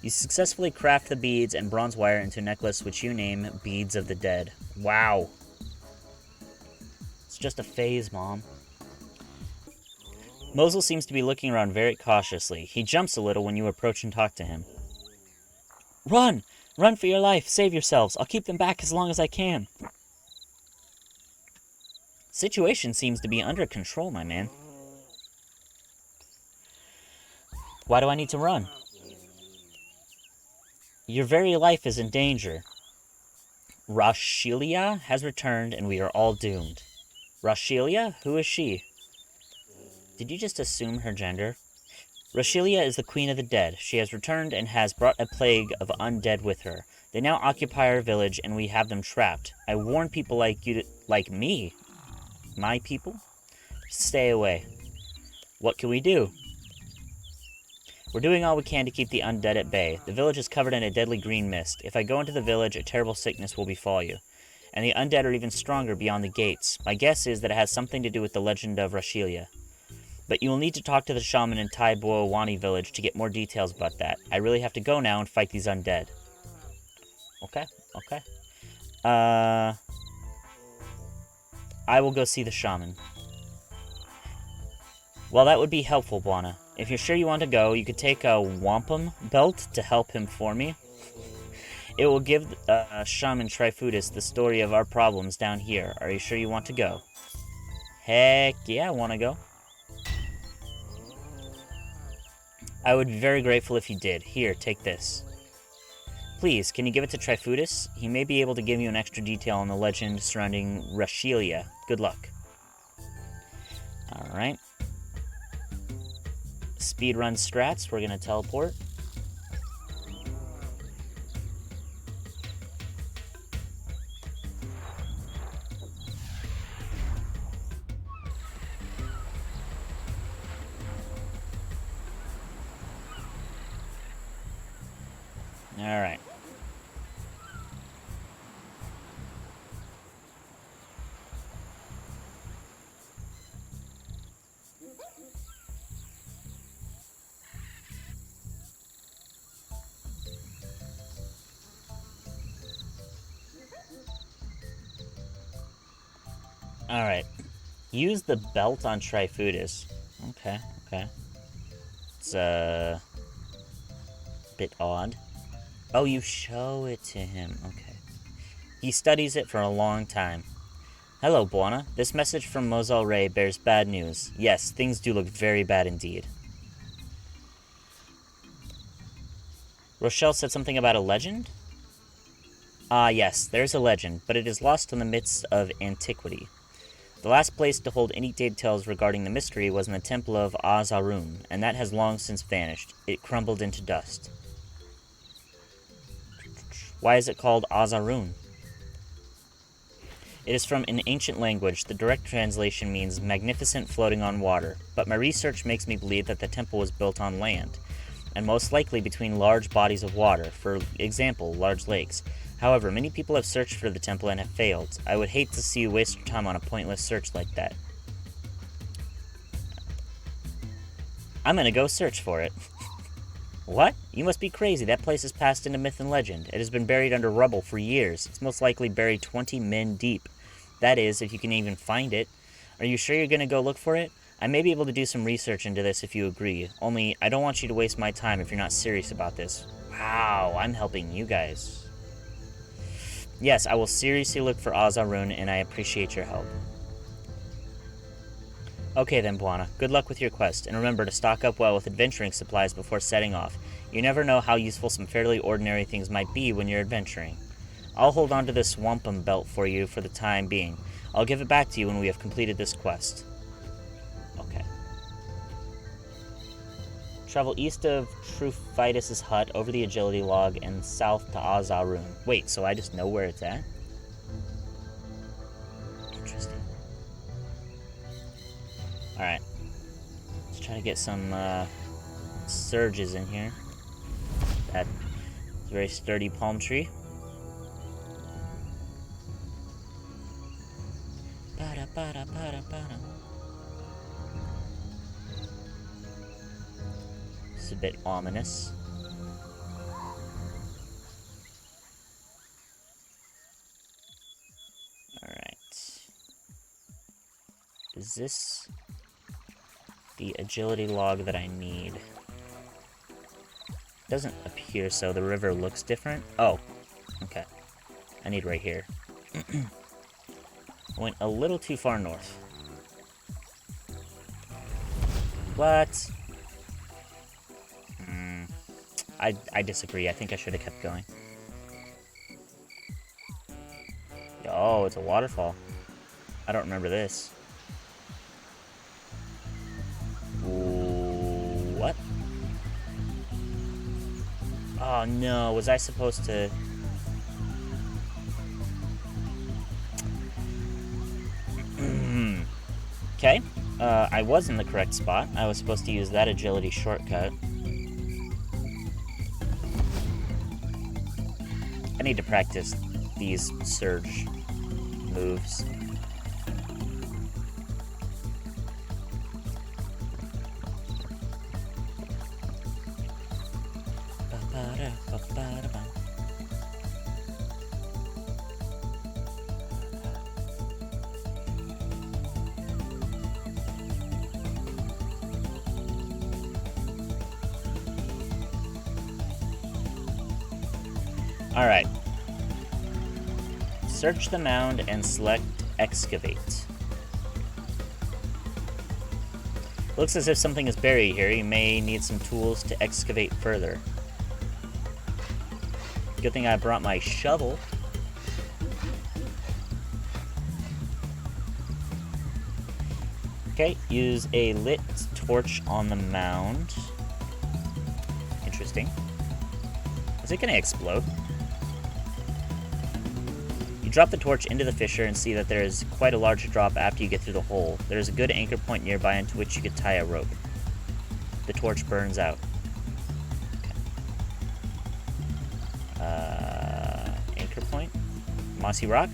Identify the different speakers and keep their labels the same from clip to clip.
Speaker 1: You successfully craft the beads and bronze wire into a necklace which you name Beads of the Dead. Wow. It's just a phase, Mom. Mosul seems to be looking around very cautiously. He jumps a little when you approach and talk to him. Run! Run for your life! Save yourselves! I'll keep them back as long as I can. Situation seems to be under control, my man. Why do I need to run? Your very life is in danger. Rashilia has returned and we are all doomed. Rashilia? Who is she? Did you just assume her gender? Rashilia is the queen of the dead. She has returned and has brought a plague of undead with her. They now occupy our village and we have them trapped. I warn people like you, like me, my people, stay away. What can we do? We're doing all we can to keep the undead at bay. The village is covered in a deadly green mist. If I go into the village, a terrible sickness will befall you. And the undead are even stronger beyond the gates. My guess is that it has something to do with the legend of Rashilia. But you will need to talk to the shaman in Tai Boawani village to get more details about that. I really have to go now and fight these undead. Okay. I will go see the shaman. Well, that would be helpful, Bwana. If you're sure you want to go, you could take a wampum belt to help him for me. It will give Shaman Trifudis the story of our problems down here. Are you sure you want to go? Heck yeah, I want to go. I would be very grateful if you did. Here, take this. Please, can you give it to Trifudis? He may be able to give you an extra detail on the legend surrounding Rashilia. Good luck. Alright. Speedrun strats, we're going to teleport. Alright. Alright. Use the belt on Trifudis. Okay. It's a bit odd. Oh, you show it to him. Okay. He studies it for a long time. Hello, Bwana. This message from Mozal Ray bears bad news. Yes, things do look very bad indeed. Rochelle said something about a legend? Ah, yes, there's a legend, but it is lost in the midst of antiquity. The last place to hold any details regarding the mystery was in the temple of Az-Arun, and that has long since vanished. It crumbled into dust. Why is it called Az-Arun? It is from an ancient language. The direct translation means magnificent floating on water, but my research makes me believe that the temple was built on land, and most likely between large bodies of water, for example, large lakes. However, many people have searched for the temple and have failed. I would hate to see you waste your time on a pointless search like that. I'm gonna go search for it. What? You must be crazy. That place has passed into myth and legend. It has been buried under rubble for years. It's most likely buried 20 men deep. That is, if you can even find it. Are you sure you're gonna go look for it? I may be able to do some research into this if you agree. Only, I don't want you to waste my time if you're not serious about this. Wow, I'm helping you guys. Yes, I will seriously look for Az-Arun, and I appreciate your help. Okay then, Bwana. Good luck with your quest, and remember to stock up well with adventuring supplies before setting off. You never know how useful some fairly ordinary things might be when you're adventuring. I'll hold on to this wampum belt for you for the time being. I'll give it back to you when we have completed this quest. Okay. Travel east of Trufidus' hut, over the agility log, and south to Az-Arun. Wait, so I just know where it's at? Interesting. Alright. Let's try to get some surges in here. That's a very sturdy palm tree. It's a bit ominous. Is this the agility log that I need? Doesn't appear so. The river looks different. Oh, okay. I need right here. Went a little too far north. What? I disagree. I think I should have kept going. Oh, it's a waterfall. I don't remember this. Ooh, what? Oh no, was I supposed to... Okay, I was in the correct spot. I was supposed to use that agility shortcut. I need to practice these surge moves. Alright. Search the mound and select excavate. Looks as if something is buried here. You may need some tools to excavate further. Good thing I brought my shovel. Okay, use a lit torch on the mound. Interesting. Is it gonna explode? You drop the torch into the fissure and see that there is quite a large drop after you get through the hole. There is a good anchor point nearby into which you could tie a rope. The torch burns out. Okay. Anchor point? Mossy rock?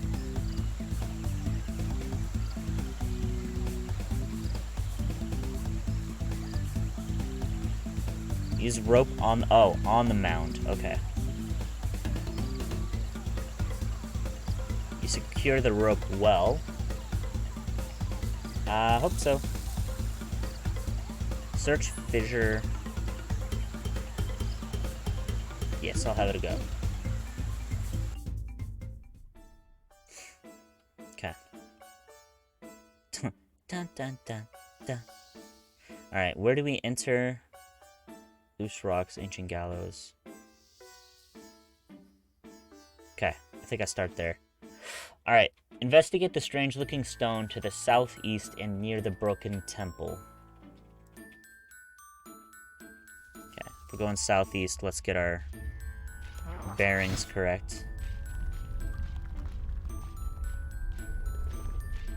Speaker 1: Use rope on... Oh, on the mound. Okay. You secure the rope well. Hope so. Search fissure. Yes, I'll have it a go. Okay. Dun dun dun dun. Alright, where do we enter? Loose rocks, ancient gallows. Okay, I think I start there. Alright, investigate the strange-looking stone to the southeast and near the broken temple. Okay, if we're going southeast, let's get our bearings correct.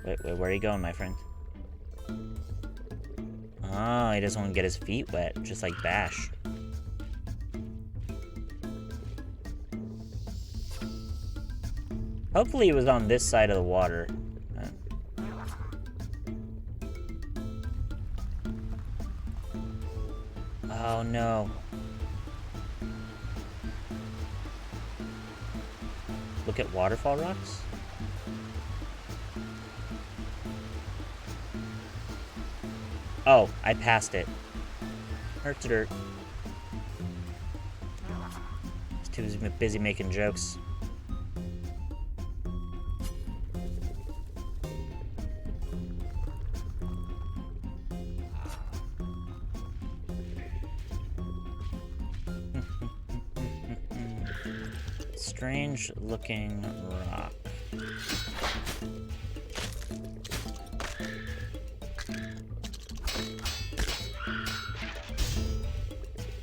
Speaker 1: Wait, where are you going, my friend? Oh, he doesn't want to get his feet wet, just like Bash. Hopefully it was on this side of the water. Oh no. Look at waterfall rocks? Oh, I passed it. Hurt to dirt. I was too busy making jokes. Strange looking rock.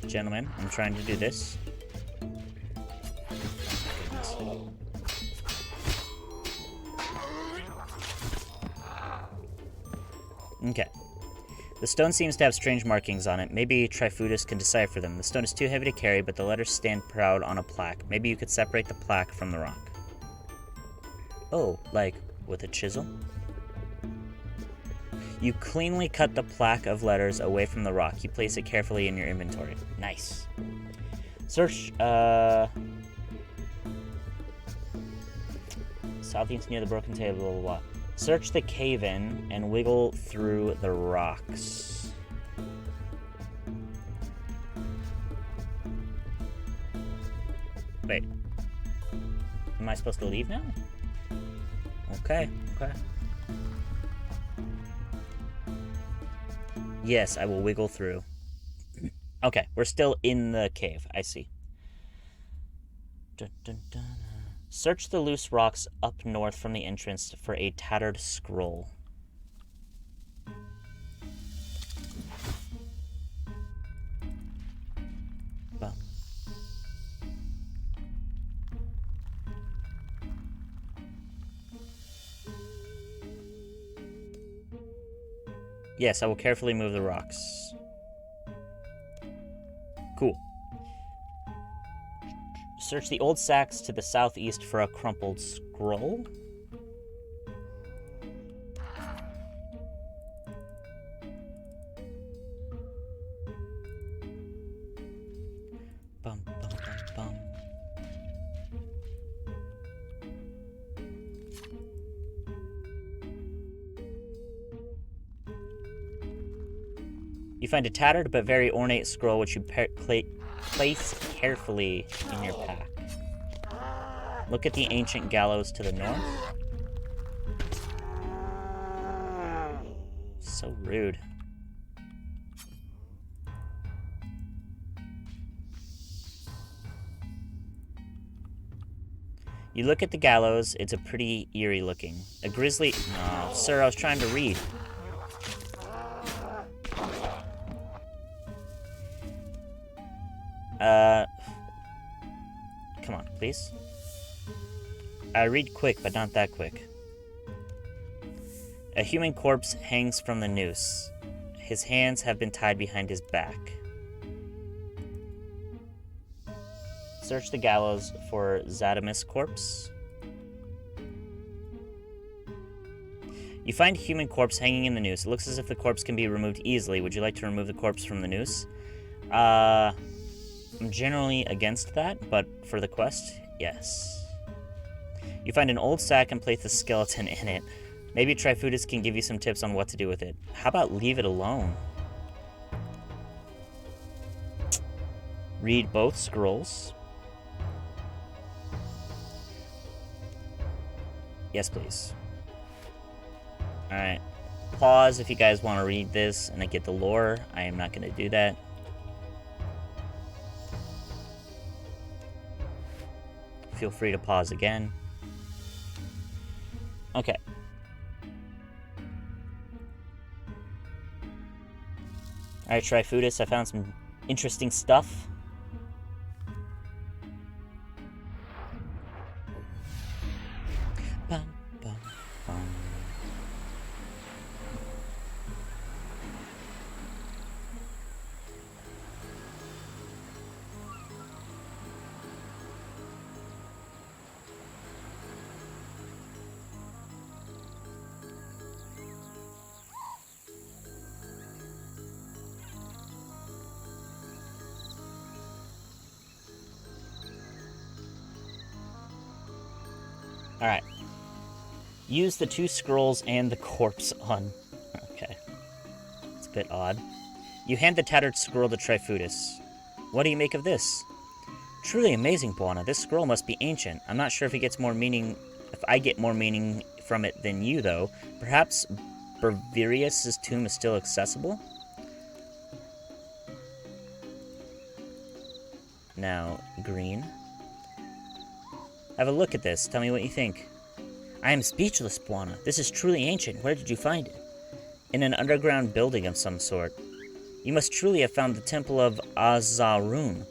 Speaker 1: Gentlemen, I'm trying to do this. Okay. The stone seems to have strange markings on it. Maybe Trifudis can decipher them. The stone is too heavy to carry, but the letters stand proud on a plaque. Maybe you could separate the plaque from the rock. Oh, like with a chisel? You cleanly cut the plaque of letters away from the rock. You place it carefully in your inventory. Nice. Search, southeast near the broken table, blah, blah, blah. Search the cave-in and wiggle through the rocks. Wait. Am I supposed to leave now? Okay, okay. Yes, I will wiggle through. Okay, we're still in the cave. I see. Dun, dun, dun. Search the loose rocks up north from the entrance for a tattered scroll. Bum. Yes, I will carefully move the rocks. Cool. Search the old sacks to the southeast for a crumpled scroll. Bum, bum, bum, bum. You find a tattered but very ornate scroll which you place carefully in your pack. Look at the ancient gallows to the north. So rude. You look at the gallows, it's a pretty eerie looking. A grisly... Oh, sir, I was trying to read. Come on, please. I read quick, but not that quick. A human corpse hangs from the noose. His hands have been tied behind his back. Search the gallows for Zadimus' corpse. You find a human corpse hanging in the noose. It looks as if the corpse can be removed easily. Would you like to remove the corpse from the noose? I'm generally against that, but for the quest, yes. You find an old sack and place the skeleton in it. Maybe Trifudis can give you some tips on what to do with it. How about leave it alone? Read both scrolls. Yes, please. Alright. Pause if you guys want to read this and I get the lore. I am not going to do that. Feel free to pause again. Okay. Alright, Trifudis, I found some interesting stuff. Bum, bum, bum. Alright. Use the 2 scrolls and the corpse on... Okay. It's a bit odd. You hand the tattered scroll to Trifudis. What do you make of this? Truly amazing, Buana. This scroll must be ancient. I'm not sure if I get more meaning from it than you, though. Perhaps Bravirius' tomb is still accessible? Now, green. Have a look at this. Tell me what you think. I am speechless, Buana. This is truly ancient. Where did you find it? In an underground building of some sort. You must truly have found the Temple of Azarun.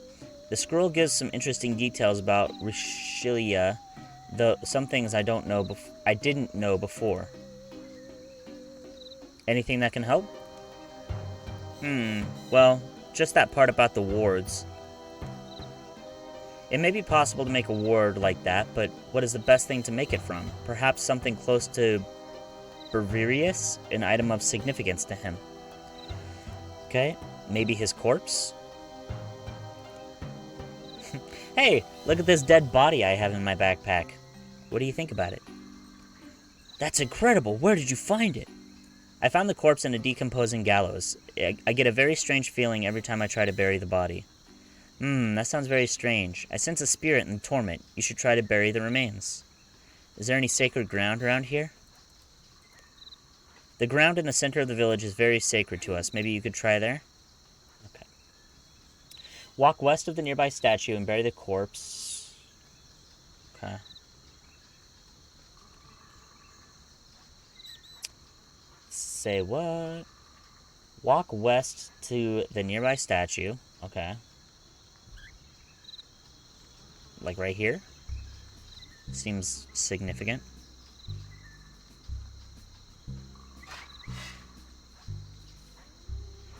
Speaker 1: The scroll gives some interesting details about Rishilia, though some things I didn't know before. Anything that can help? Well, just that part about the wards. It may be possible to make a ward like that, but what is the best thing to make it from? Perhaps something close to Bravirius, an item of significance to him. Okay, maybe his corpse? Hey, look at this dead body I have in my backpack. What do you think about it? That's incredible. Where did you find it? I found the corpse in a decomposing gallows. I get a very strange feeling every time I try to bury the body. That sounds very strange. I sense a spirit in torment. You should try to bury the remains. Is there any sacred ground around here? The ground in the center of the village is very sacred to us. Maybe you could try there? Okay. Walk west of the nearby statue and bury the corpse. Okay. Say what? Walk west to the nearby statue. Okay. Like right here? Seems significant.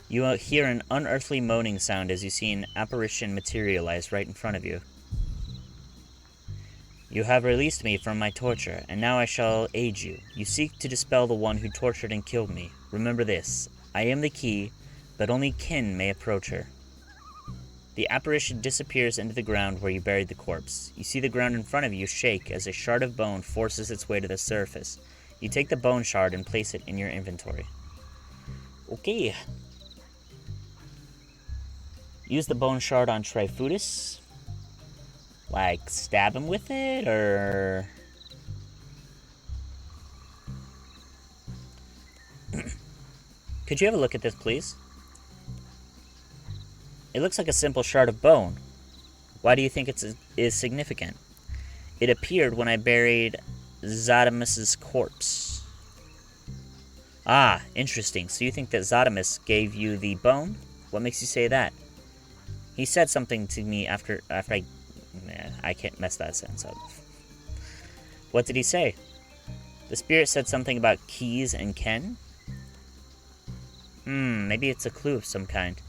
Speaker 1: You hear an unearthly moaning sound as you see an apparition materialize right in front of you. You have released me from my torture, and now I shall aid you. You seek to dispel the one who tortured and killed me. Remember this. I am the key, but only kin may approach her. The apparition disappears into the ground where you buried the corpse. You see the ground in front of you shake as a shard of bone forces its way to the surface. You take the bone shard and place it in your inventory. Okay. Use the bone shard on Trifudis. Like, stab him with it, or... Could you have a look at this, please? It looks like a simple shard of bone. Why do you think it is significant? It appeared when I buried Zodimus's corpse. Ah, interesting. So you think that Zodimus gave you the bone? What makes you say that? He said something to me after I can't mess that sentence up. What did he say? The spirit said something about keys and ken? Maybe it's a clue of some kind.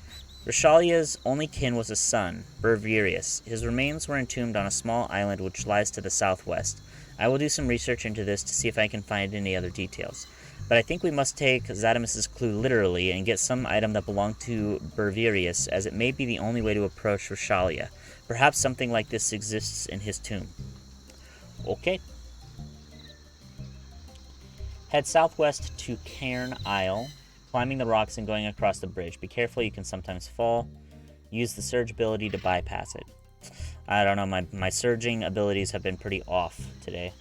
Speaker 1: Roshalia's only kin was a son, Berverius. His remains were entombed on a small island which lies to the southwest. I will do some research into this to see if I can find any other details. But I think we must take Zodimus's clue literally and get some item that belonged to Berverius, as it may be the only way to approach Roshalia. Perhaps something like this exists in his tomb. Okay. Head southwest to Cairn Isle, climbing the rocks and going across the bridge. Be careful, you can sometimes fall. Use the surge ability to bypass it. I don't know, my surging abilities have been pretty off today.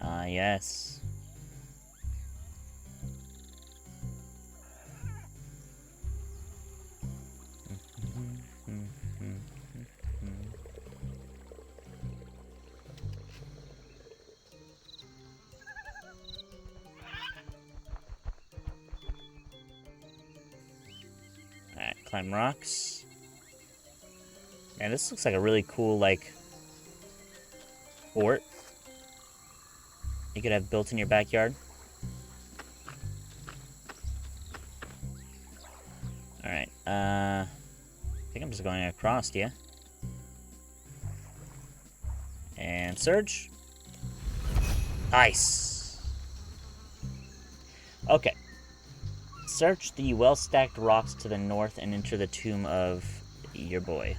Speaker 1: Ah, yes. Alright, climb rocks. Man, this looks like a really cool, like, fort you could have built in your backyard. Alright, I think I'm just going across, yeah? And surge. Nice! Okay. Search the well-stacked rocks to the north and enter the tomb of your boy.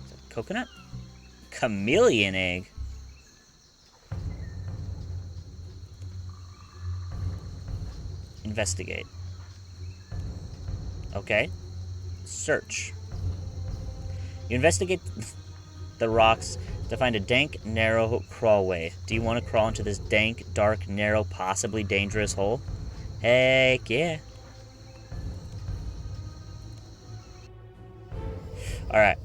Speaker 1: Is that coconut? Chameleon egg. Investigate. Okay. Search. You investigate the rocks to find a dank, narrow crawlway. Do you want to crawl into this dank, dark, narrow, possibly dangerous hole? Heck yeah. Alright.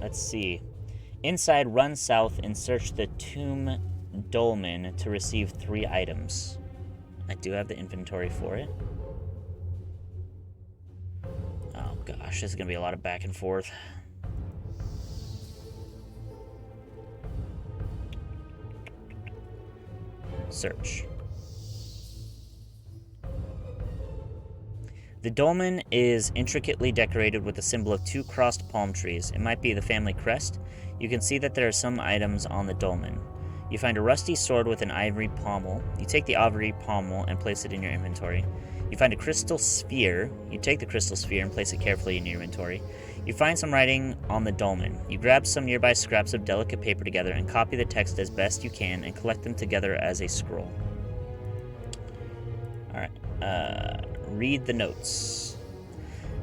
Speaker 1: Let's see. Inside, run south and search the tomb dolmen to receive 3 items. I do have the inventory for it. Oh gosh, this is going to be a lot of back and forth. Search. The dolmen is intricately decorated with the symbol of 2 crossed palm trees. It might be the family crest. You can see that there are some items on the dolmen. You find a rusty sword with an ivory pommel. You take the ivory pommel and place it in your inventory. You find a crystal sphere. You take the crystal sphere and place it carefully in your inventory. You find some writing on the dolmen. You grab some nearby scraps of delicate paper together and copy the text as best you can and collect them together as a scroll. Alright, read the notes.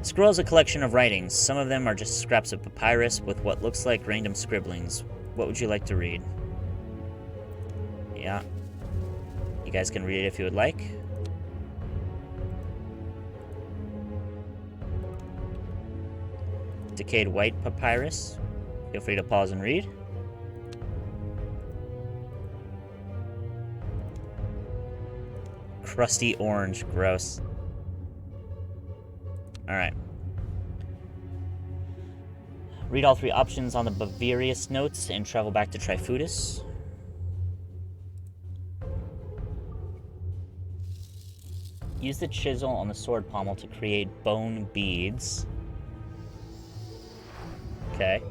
Speaker 1: The scroll is a collection of writings. Some of them are just scraps of papyrus with what looks like random scribblings. What would you like to read? Yeah. You guys can read it if you would like. Decayed white papyrus. Feel free to pause and read. Crusty orange. Gross. Alright. Read all 3 options on the Bavarius notes and travel back to Trifudis. Use the chisel on the sword pommel to create bone beads. Okay.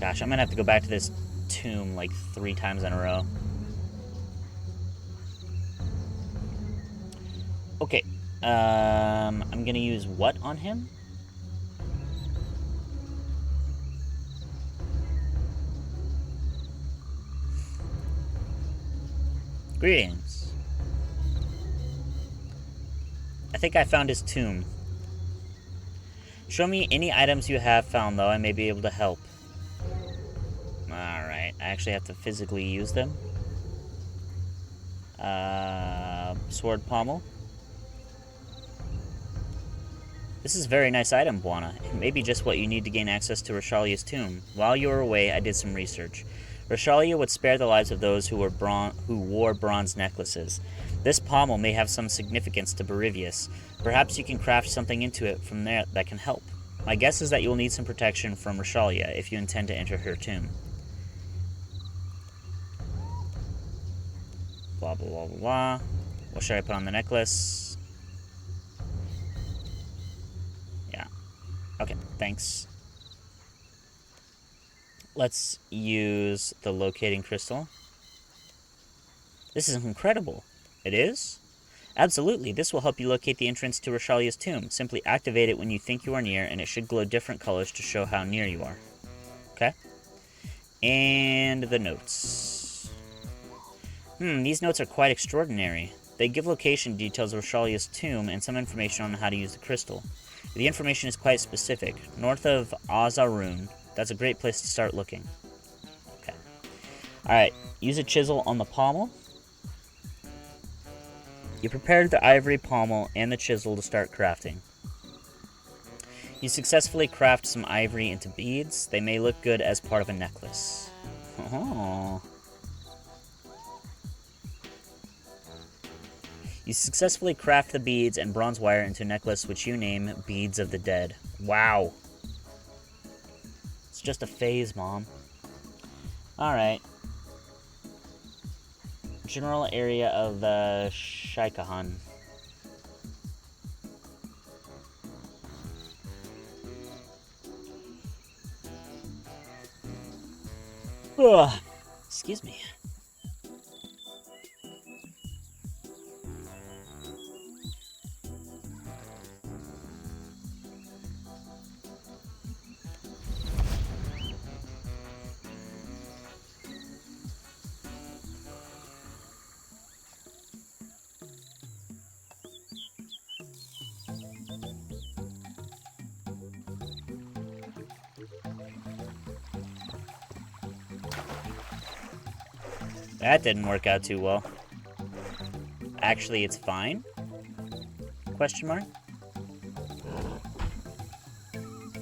Speaker 1: Gosh, I'm gonna have to go back to this tomb like 3 times in a row. Okay. I'm gonna use what on him? Greetings. I think I found his tomb. Show me any items you have found, though. I may be able to help. Alright, I actually have to physically use them. Sword pommel. This is a very nice item, Buana. It may be just what you need to gain access to Roshalia's tomb. While you were away, I did some research. Roshalia would spare the lives of those who wore bronze necklaces. This pommel may have some significance to Barivius. Perhaps you can craft something into it from there that can help. My guess is that you will need some protection from Roshalia if you intend to enter her tomb. Blah, blah, blah, blah, blah. What should I put on the necklace? Yeah. Okay, thanks. Let's use the locating crystal. This is incredible. It is? Absolutely. This will help you locate the entrance to Roshalia's tomb. Simply activate it when you think you are near, and it should glow different colors to show how near you are. Okay? And the notes. These notes are quite extraordinary. They give location details of Roshalia's tomb and some information on how to use the crystal. The information is quite specific. North of Azarun. That's a great place to start looking. Okay. Alright, use a chisel on the pommel. You prepared the ivory pommel and the chisel to start crafting. You successfully craft some ivory into beads. They may look good as part of a necklace. Oh. You successfully craft the beads and bronze wire into a necklace which you name Beads of the Dead. Wow. It's just a phase, Mom. Alright. General area of the Shaikahan. Ugh. Excuse me. That didn't work out too well. Actually, it's fine? Question mark?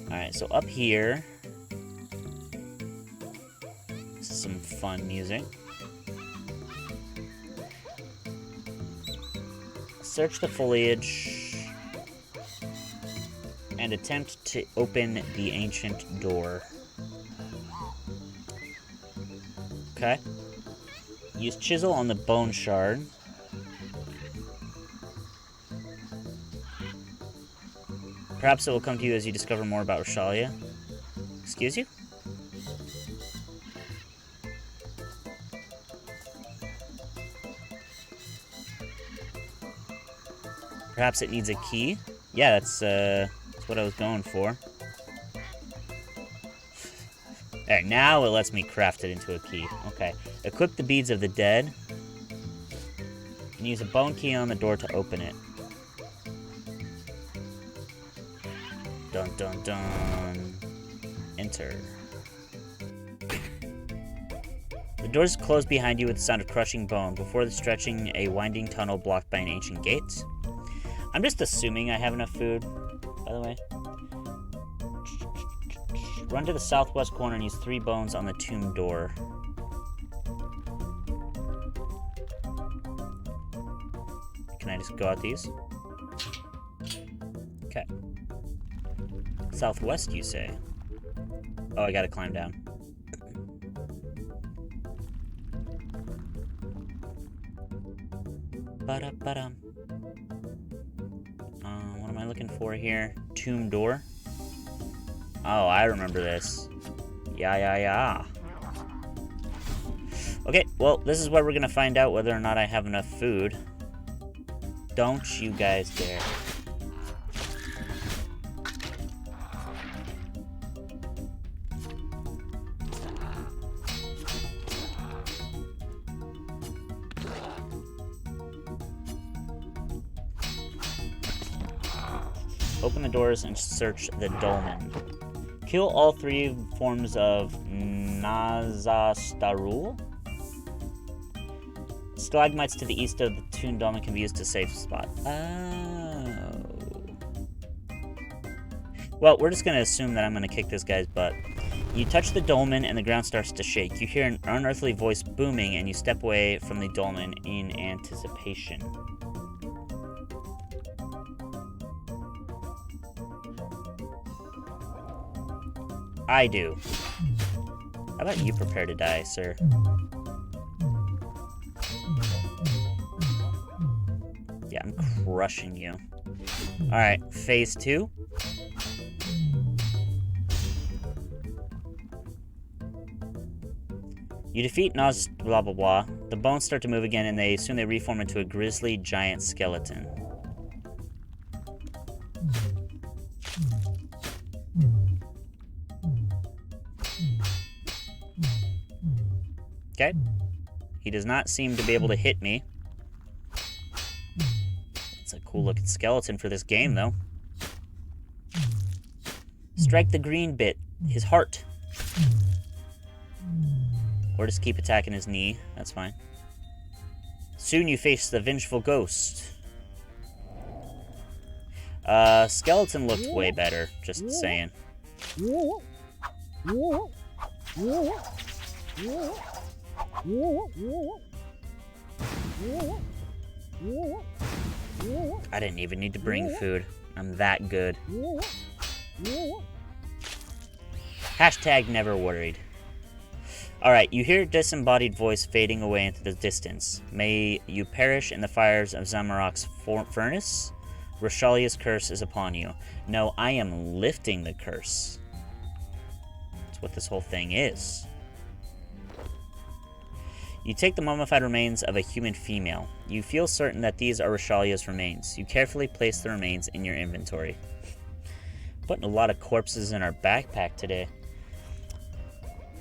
Speaker 1: Alright, so up here... This is some fun music. Search the foliage and attempt to open the ancient door. Okay. Use chisel on the bone shard. Perhaps it will come to you as you discover more about Rashalia. Excuse you? Perhaps it needs a key? Yeah, that's what I was going for. Alright, now it lets me craft it into a key. Okay. Equip the beads of the dead. And use a bone key on the door to open it. Dun dun dun. Enter. The doors close behind you with the sound of crushing bone before the stretching a winding tunnel blocked by an ancient gate. I'm just assuming I have enough food, by the way. Run to the southwest corner and use 3 bones on the tomb door. Can I just go out these? Okay. Southwest, you say? Oh, I gotta climb down. Ba-da-ba-dum. What am I looking for here? Tomb door? Oh, I remember this. Yeah. Okay, well, this is where we're gonna find out whether or not I have enough food. Don't you guys dare. Open the doors and search the dolmen. Kill all 3 forms of Nazastarul. Stalagmites to the east of the tomb dolmen can be used to save spot. Oh. Well, we're just going to assume that I'm going to kick this guy's butt. You touch the dolmen and the ground starts to shake. You hear an unearthly voice booming and you step away from the dolmen in anticipation. I do. How about you prepare to die, sir? Yeah, I'm crushing you. Alright, phase 2. You defeat Nas blah blah blah. The bones start to move again and soon they reform into a grisly giant skeleton. Okay. He does not seem to be able to hit me. It's a cool looking skeleton for this game, though. Strike the green bit, his heart. Or just keep attacking his knee. That's fine. Soon you face the vengeful ghost. Skeleton looked way better, just saying. I didn't even need to bring food. I'm that good. Hashtag never worried. Alright, you hear a disembodied voice fading away into the distance. May you perish in the fires of Zamarok's furnace? Rashalia's curse is upon you. No, I am lifting the curse. That's what this whole thing is. You take the mummified remains of a human female. You feel certain that these are Rashalia's remains. You carefully place the remains in your inventory. Putting a lot of corpses in our backpack today.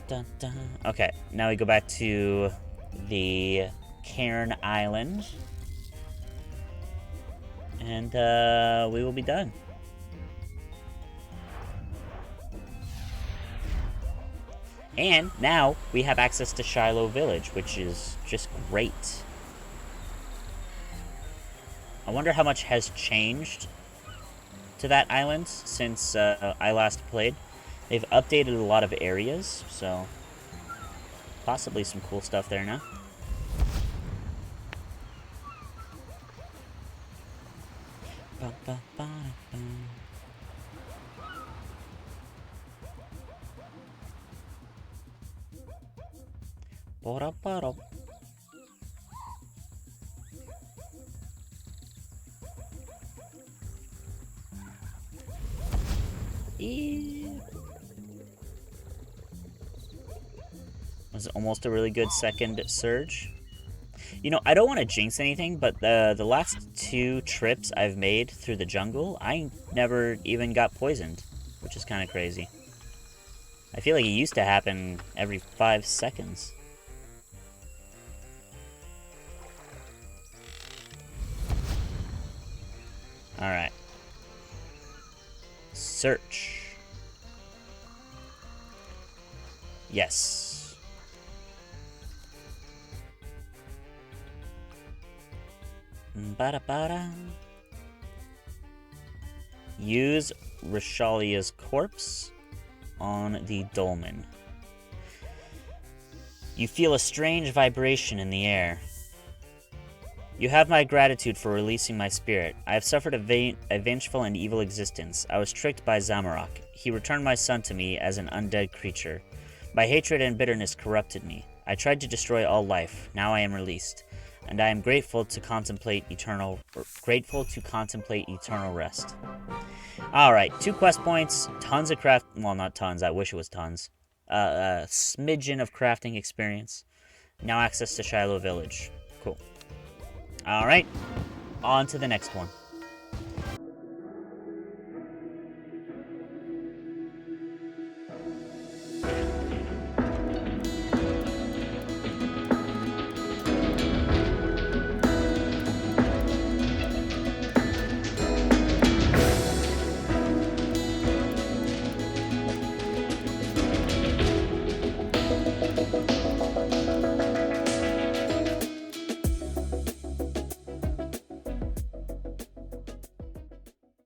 Speaker 1: Dun, dun. Okay, now we go back to the Cairn Island. And we will be done. And now we have access to Shilo Village, which is just great. I wonder how much has changed to that island since I last played. They've updated a lot of areas, so possibly some cool stuff there now. Was almost a really good second surge. You know, I don't want to jinx anything, but the last 2 trips I've made through the jungle, I never even got poisoned, which is kind of crazy. I feel like it used to happen every 5 seconds. Alright. Search. Yes. Ba-da-ba-da. Use Rashalia's corpse on the dolmen. You feel a strange vibration in the air. You have my gratitude for releasing my spirit. I have suffered a vengeful and evil existence. I was tricked by Zamorak. He returned my son to me as an undead creature. My hatred and bitterness corrupted me. I tried to destroy all life. Now I am released, and I am grateful to contemplate eternal rest. Alright, 2 quest points, tons of craft... Well, not tons, I wish it was tons. A smidgen of crafting experience. Now access to Shilo Village. Cool. Alright, on to the next one.